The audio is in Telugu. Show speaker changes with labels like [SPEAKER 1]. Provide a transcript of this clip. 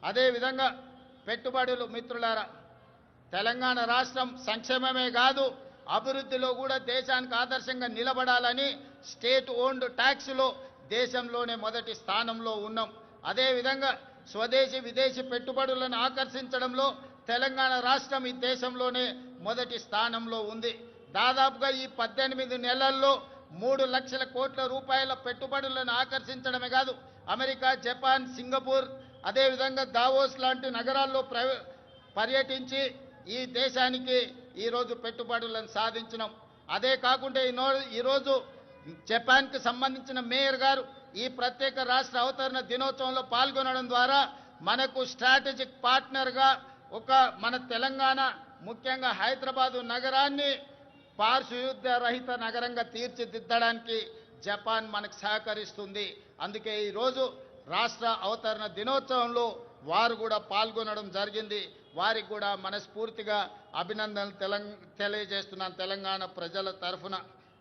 [SPEAKER 1] అదేవిధంగా పెట్టుబడులు మిత్రులారా, తెలంగాణ రాష్ట్రం సంక్షేమమే కాదు అభివృద్ధిలో కూడా దేశానికి ఆదర్శంగా నిలబడాలని స్టేట్ ఓన్డ్ ట్యాక్స్లో దేశంలోనే మొదటి స్థానంలో ఉన్నాం. అదేవిధంగా స్వదేశీ విదేశీ పెట్టుబడులను ఆకర్షించడంలో తెలంగాణ రాష్ట్రం ఈ దేశంలోనే మొదటి స్థానంలో ఉంది. దాదాపుగా ఈ 18 నెలల్లో 3 లక్షల కోట్ల రూపాయల పెట్టుబడులను ఆకర్షించడమే కాదు అమెరికా, జపాన్, సింగపూర్, అదేవిధంగా దావోస్ లాంటి నగరాల్లో పర్యటించి ఈ దేశానికి ఈరోజు పెట్టుబడులను సాధించినాం. అదే కాకుండా ఈరోజు జపాన్కి సంబంధించిన మేయర్ గారు ఈ ప్రత్యేక రాష్ట్ర అవతరణ దినోత్సవంలో పాల్గొనడం ద్వారా మనకు స్ట్రాటజిక్ పార్ట్నర్గా మన తెలంగాణ ముఖ్యంగా హైదరాబాదు నగరాన్ని పారిశుద్ధ్య రహిత నగరంగా తీర్చిదిద్దడానికి జపాన్ మనకు సహకరిస్తుంది. అందుకే ఈరోజు రాష్ట్ర అవతరణ దినోత్సవంలో వారు కూడా పాల్గొనడం జరిగింది. వారికి కూడా మనస్ఫూర్తిగా అభినందనలు తెలియజేస్తున్నాను తెలంగాణ ప్రజల తరఫున.